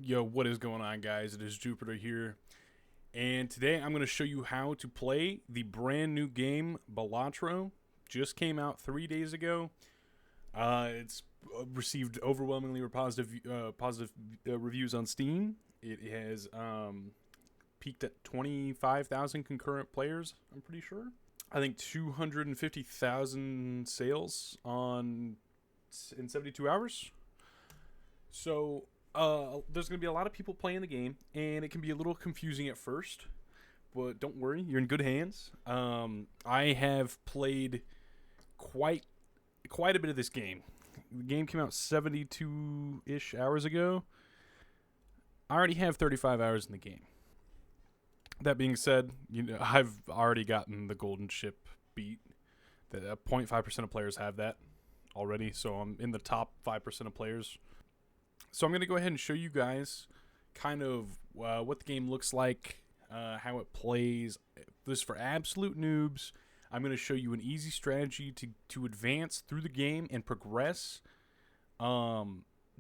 Yo, what is going on, guys? It is Jupiter here, and today I'm going to show you how to play the brand new game Balatro. Just came out 3 days ago. It's received overwhelmingly positive reviews on Steam. It has peaked at 25,000 concurrent players. I'm pretty sure. I think 250,000 sales in 72 hours. So there's going to be a lot of people playing the game, and it can be a little confusing at first, but don't worry, you're in good hands. I have played quite a bit of this game. The game came out 72-ish hours ago. I already have 35 hours in the game. That being said, I've already gotten the golden ship beat. That 0.5% of players have that already, so I'm in the top 5% of players. So I'm going to go ahead and show you guys kind of what the game looks like, how it plays. This is for absolute noobs. I'm going to show you an easy strategy to advance through the game and progress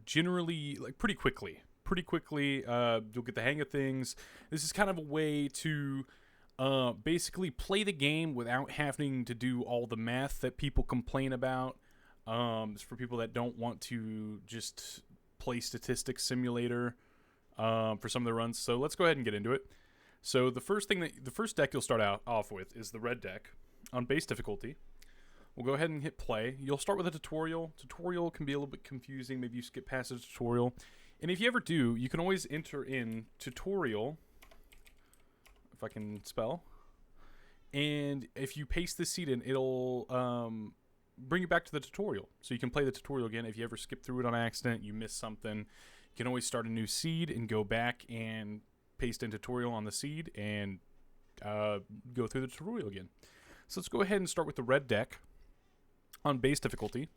generally like pretty quickly. You'll get the hang of things. This is kind of a way to basically play the game without having to do all the math that people complain about. It's for people that don't want to just play statistics simulator for some of the runs. So let's go ahead and get into it. So the first deck you'll start off with is the red deck on base difficulty. We'll go ahead and hit play. You'll start with a tutorial. Tutorial can be a little bit confusing. Maybe you skip past the tutorial. And if you ever do, you can always enter in tutorial, if I can spell. And if you paste the seed in, it'll bring you back to the tutorial. So you can play the tutorial again. If you ever skip through it on accident, you miss something, you can always start a new seed and go back and paste in tutorial on the seed and go through the tutorial again. So let's go ahead and start with the red deck on base difficulty.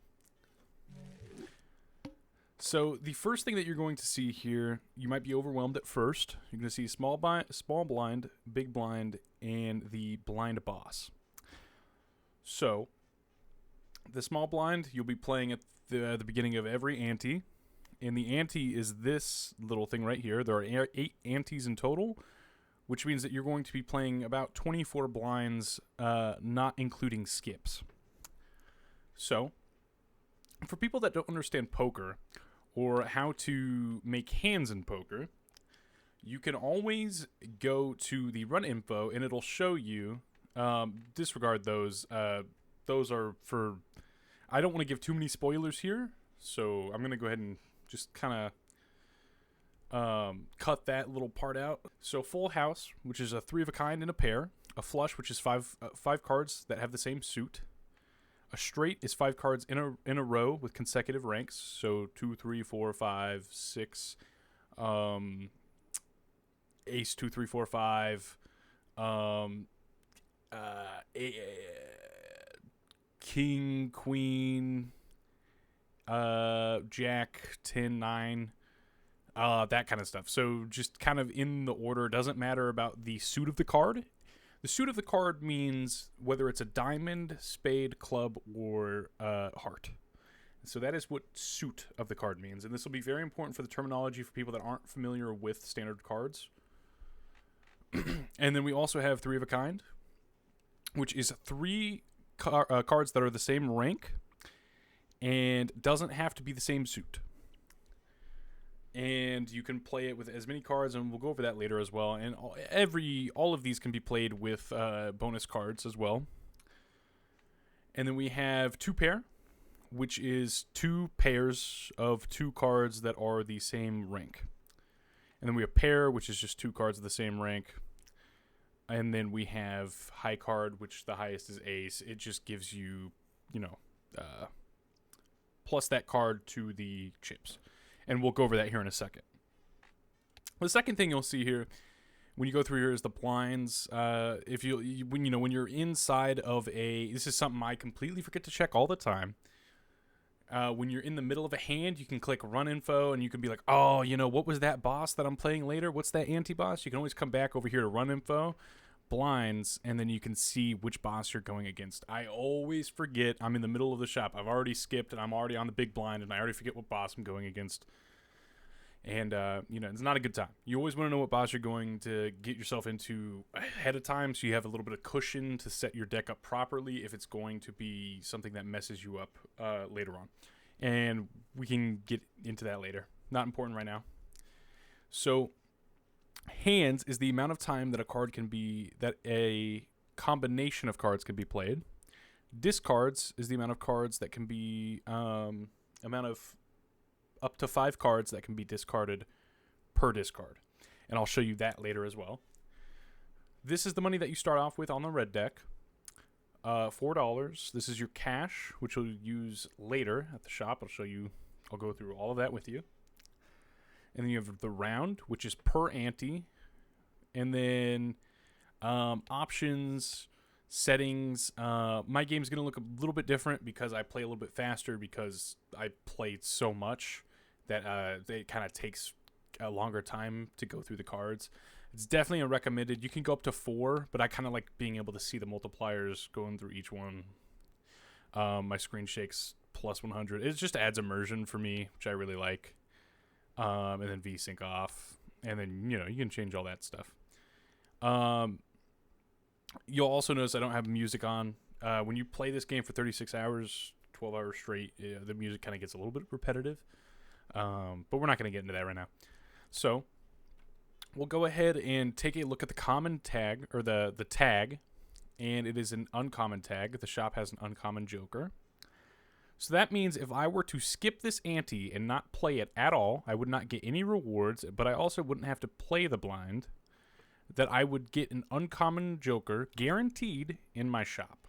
So the first thing that you're going to see here, you might be overwhelmed at first. You're going to see small blind, big blind, and the blind boss. So the small blind, you'll be playing at the beginning of every ante. And the ante is this little thing right here. There are 8 antes in total, which means that you're going to be playing about 24 blinds, not including skips. So, for people that don't understand poker or how to make hands in poker, you can always go to the run info and it'll show you, disregard those. Those are for, I don't want to give too many spoilers here, so I'm going to go ahead and just kind of cut that little part out. So full house, which is a 3 of a kind and a pair. A flush, which is five cards that have the same suit. A straight is 5 cards in a row with consecutive ranks. So 2, 3, 4, 5, 6. Ace 2, 3, 4, 5. King, queen, jack, 10, 9, that kind of stuff. So just kind of in the order. Doesn't matter about the suit of the card. The suit of the card means whether it's a diamond, spade, club, or heart. So that is what suit of the card means. And this will be very important for the terminology for people that aren't familiar with standard cards. And then we also have 3 of a kind, which is 3 cards that are the same rank and doesn't have to be the same suit. And you can play it with as many cards, and we'll go over that later as well. And all of these can be played with bonus cards as well. And then we have 2 pair, which is 2 pairs of 2 cards that are the same rank. And then we have pair, which is just 2 cards of the same rank. And then we have high card, which the highest is ace. It just gives you, plus that card to the chips. And we'll go over that here in a second. The second thing you'll see here when you go through here is the blinds. When you're inside of this is something I completely forget to check all the time. When you're in the middle of a hand, you can click run info and you can be like, oh, what was that boss that I'm playing later? What's that anti-boss? You can always come back over here to run info, blinds, and then you can see which boss you're going against. I always forget. I'm in the middle of the shop. I've already skipped and I'm already on the big blind and I already forget what boss I'm going against. And, it's not a good time. You always want to know what boss you're going to get yourself into ahead of time so you have a little bit of cushion to set your deck up properly if it's going to be something that messes you up later on. And we can get into that later. Not important right now. So, hands is the amount of time that a combination of cards can be played. Discards is the amount of cards that can be, amount of up to 5 cards that can be discarded per discard. And I'll show you that later as well. This is the money that you start off with on the red deck. $4. This is your cash, which you'll use later at the shop. I'll go through all of that with you. And then you have the round, which is per ante. And then options, settings. My game's going to look a little bit different because I play a little bit faster because I played so much that it kind of takes a longer time to go through the cards. It's definitely a recommended. You can go up to 4, but I kind of like being able to see the multipliers going through each one. My screen shakes plus 100. It just adds immersion for me, which I really like. And then VSync off. And then, you can change all that stuff. You'll also notice I don't have music on. When you play this game for 36 hours, 12 hours straight, the music kind of gets a little bit repetitive. But we're not going to get into that right now. So, we'll go ahead and take a look at the common tag, or the tag. And it is an uncommon tag. The shop has an uncommon joker. So that means if I were to skip this ante and not play it at all, I would not get any rewards, but I also wouldn't have to play the blind. That I would get an uncommon joker guaranteed in my shop.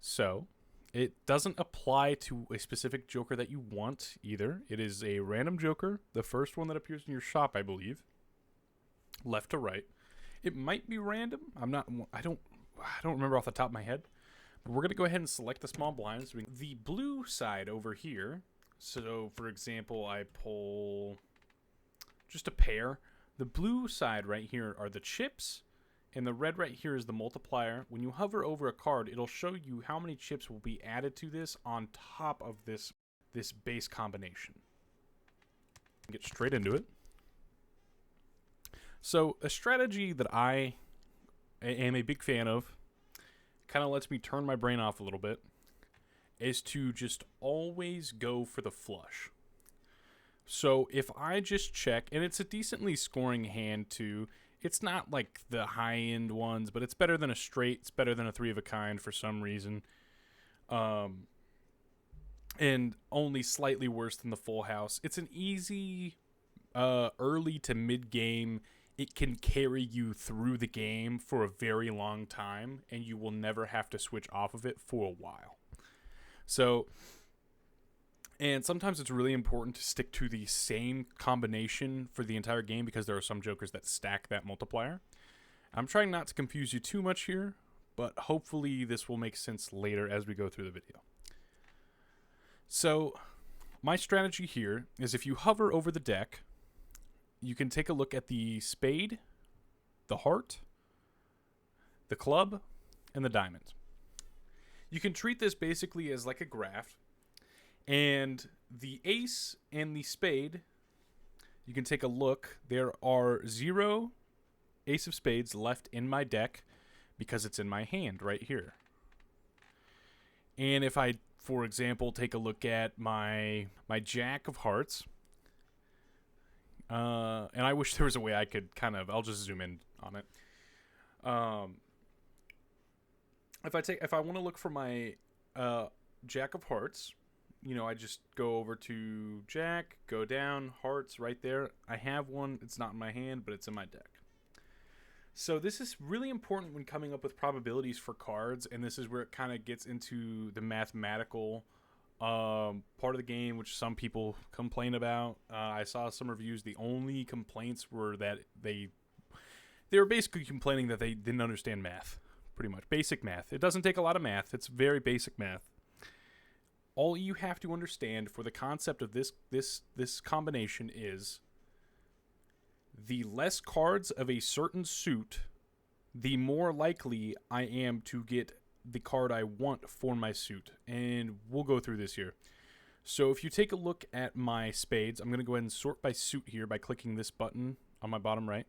So, it doesn't apply to a specific joker that you want either. It is a random joker, the first one that appears in your shop, I believe. Left to right. It might be random. I don't remember off the top of my head. But we're going to go ahead and select the small blinds. The blue side over here. So, for example, I pull just a pair. The blue side right here are the chips, and the red right here is the multiplier. When you hover over a card, it'll show you how many chips will be added to this on top of this base combination. Get straight into it. So, a strategy that I am a big fan of, kind of lets me turn my brain off a little bit, is to just always go for the flush. So if I just check, and it's a decently scoring hand too, it's not like the high-end ones, but it's better than a straight, it's better than a 3 of a kind for some reason. And only slightly worse than the full house. It's an easy early to mid-game. It can carry you through the game for a very long time, and you will never have to switch off of it for a while. So, and sometimes it's really important to stick to the same combination for the entire game because there are some jokers that stack that multiplier. I'm trying not to confuse you too much here, but hopefully this will make sense later as we go through the video. So, my strategy here is if you hover over the deck, you can take a look at the spade, the heart, the club, and the diamond. You can treat this basically as like a graph. And the ace and the spade, you can take a look. There are 0 ace of spades left in my deck because it's in my hand right here. And if I, for example, take a look at my jack of hearts, and I wish there was a way I could I'll just zoom in on it. If I want to look for my jack of hearts, I just go over to jack, go down, hearts right there. I have one. It's not in my hand, but it's in my deck. So this is really important when coming up with probabilities for cards, and this is where it kind of gets into the mathematical part of the game, which some people complain about. I saw some reviews. The only complaints were that they were basically complaining that they didn't understand math, pretty much. Basic math. It doesn't take a lot of math. It's very basic math. All you have to understand for the concept of this combination is the less cards of a certain suit, the more likely I am to get the card I want for my suit. And we'll go through this here. So if you take a look at my spades, I'm going to go ahead and sort by suit here by clicking this button on my bottom right.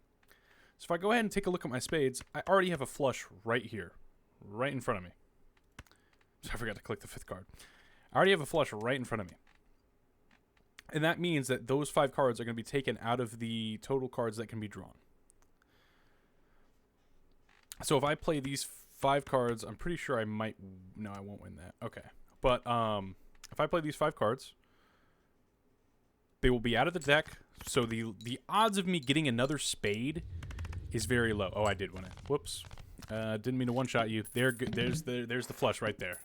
So if I go ahead and take a look at my spades, I already have a flush right here, right in front of me. So I forgot to click the 5th card. I already have a flush right in front of me. And that means that those 5 cards are going to be taken out of the total cards that can be drawn. So if I play these 5 cards, I'm pretty sure I might... No, I won't win that. Okay. But if I play these 5 cards, they will be out of the deck. So the odds of me getting another spade is very low. Oh, I did win it. Whoops. Didn't mean to one-shot you. There's the flush right there.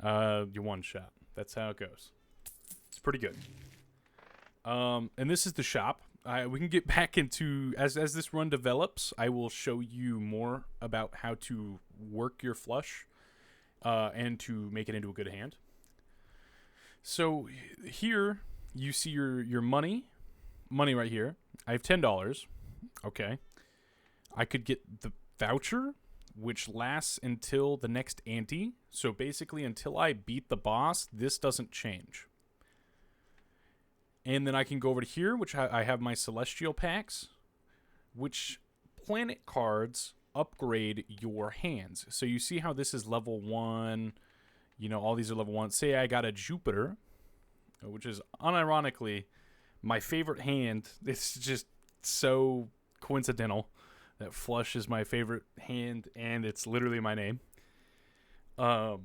You one-shot. That's how it goes. It's pretty good. And this is the shop. We can get back into, as this run develops, I will show you more about how to work your flush and to make it into a good hand. So here you see your money right here. I have $10. Okay. I could get the voucher, which lasts until the next ante. So basically until I beat the boss, this doesn't change. And then I can go over to here, which I have my Celestial packs, which planet cards upgrade your hands. So you see how this is level 1. You know, all these are level 1. Say I got a Jupiter, which is unironically my favorite hand. It's just so coincidental that flush is my favorite hand, and it's literally my name. So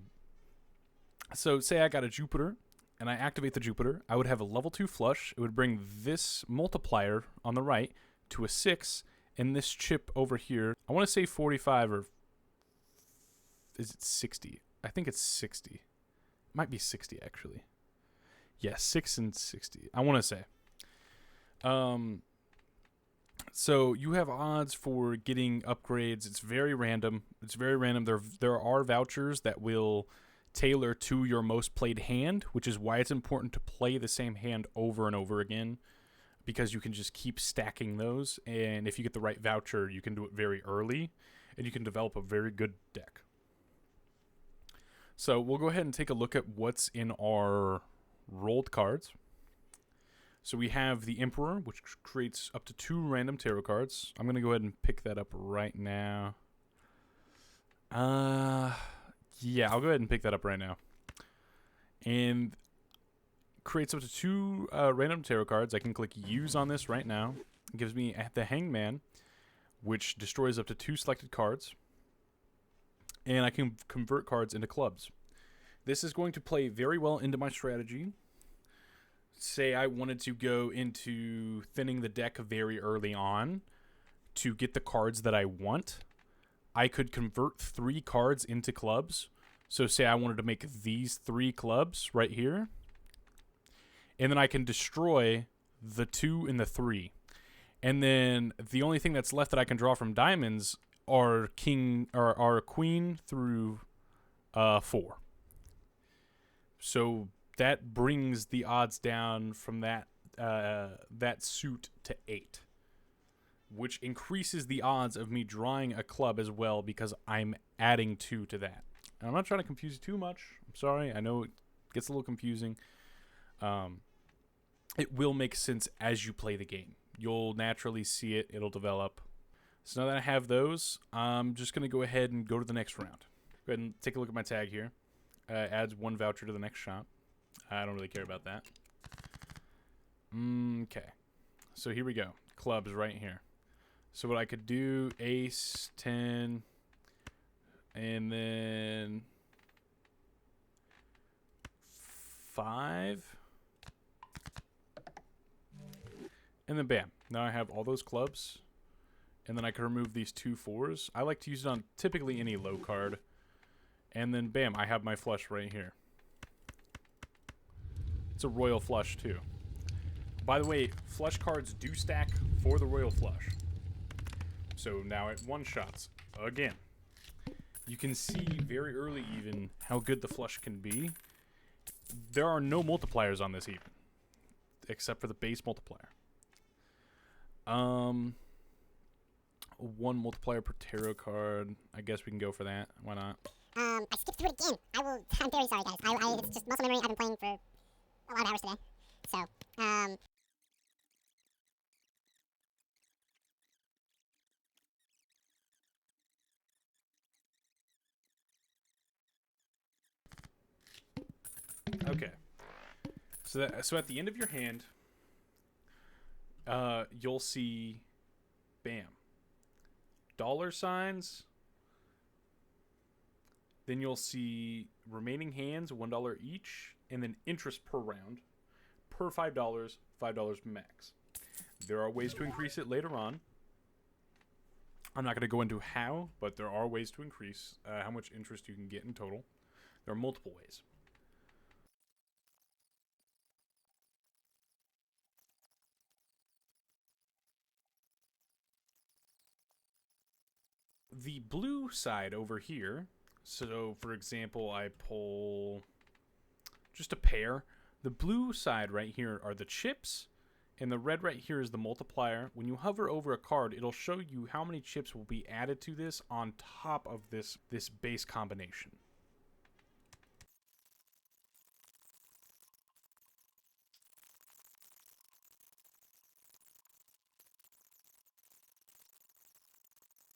say I got a Jupiter, and I activate the Jupiter. I would have a level 2 flush. It would bring this multiplier on the right to a 6, and this chip over here, I want to say 45, or is it 60? I think it's 60. It might be 60, actually. Yeah, 6 and 60. I want to say. So you have odds for getting upgrades. It's very random. There are vouchers that will tailor to your most played hand, which is why it's important to play the same hand over and over again, because you can just keep stacking those. And if you get the right voucher, you can do it very early, and you can develop a very good deck. So we'll go ahead and take a look at what's in our rolled cards. So we have the Emperor, which creates up to 2 random tarot cards. I'm going to go ahead and pick that up right now. Yeah, I'll go ahead and pick that up right now. And creates up to 2 random tarot cards. I can click Use on this right now. It gives me the Hangman, which destroys up to 2 selected cards. And I can convert cards into clubs. This is going to play very well into my strategy. Say I wanted to go into thinning the deck very early on to get the cards that I want. I could convert 3 cards into clubs. So say I wanted to make these 3 clubs right here. And then I can destroy the 2 and the 3. And then the only thing that's left that I can draw from diamonds are queen through 4. So that brings the odds down from that suit to 8, which increases the odds of me drawing a club as well because I'm adding 2 to that. And I'm not trying to confuse you too much. I'm sorry. I know it gets a little confusing. It will make sense as you play the game. You'll naturally see it. It'll develop. So now that I have those, I'm just going to go ahead and go to the next round. Go ahead and take a look at my tag here. Adds 1 voucher to the next shop. I don't really care about that. Okay. So here we go. Clubs right here. So what I could do, ace, 10, and then 5. And then bam. Now I have all those clubs. And then I can remove these 2 4s. I like to use it on typically any low card. And then bam, I have my flush right here. It's a royal flush too. By the way, flush cards do stack for the royal flush. So now it one-shots again. You can see very early even how good the flush can be. There are no multipliers on this even, except for the base multiplier. 1 multiplier per tarot card. I guess we can go for that. Why not? I skipped through it again. I'm very sorry, guys. It's just muscle memory. I've been playing for a lot of hours today. So, Okay. So at the end of your hand, you'll see, bam, dollar signs. Then you'll see remaining hands, $1 each, and then interest per round, per $5, $5 max. There are ways to increase it later on. I'm not going to go into how, but there are ways to increase how much interest you can get in total. There are multiple ways. The blue side over here, so for example, I pull just a pair. The blue side right here are the chips, and the red right here is the multiplier. When you hover over a card, it'll show you how many chips will be added to this on top of this base combination.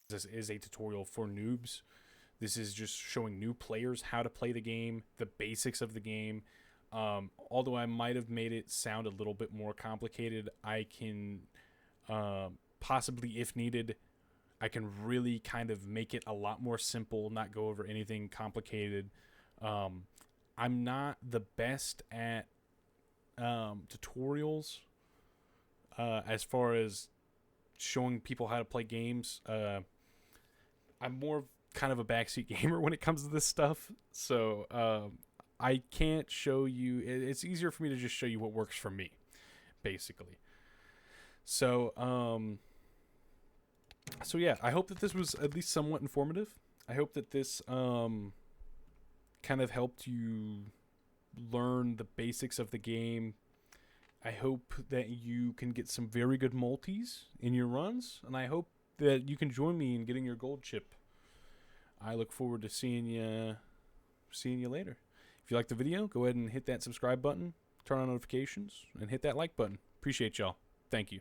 This is a tutorial for noobs. This is just showing new players how to play the game, the basics of the game. Although I might have made it sound a little bit more complicated, I can possibly, if needed, I can really kind of make it a lot more simple, not go over anything complicated. I'm not the best at tutorials as far as showing people how to play games. I'm more kind of a backseat gamer when it comes to this stuff, so I can't show you. It's easier for me to just show you what works for me, basically. So, yeah, I hope that this was at least somewhat informative. I hope that this kind of helped you learn the basics of the game. I hope that you can get some very good multis in your runs, and I hope that you can join me in getting your gold chip. I look forward to seeing you later. If you like the video, go ahead and hit that subscribe button, turn on notifications, and hit that like button. Appreciate y'all. Thank you.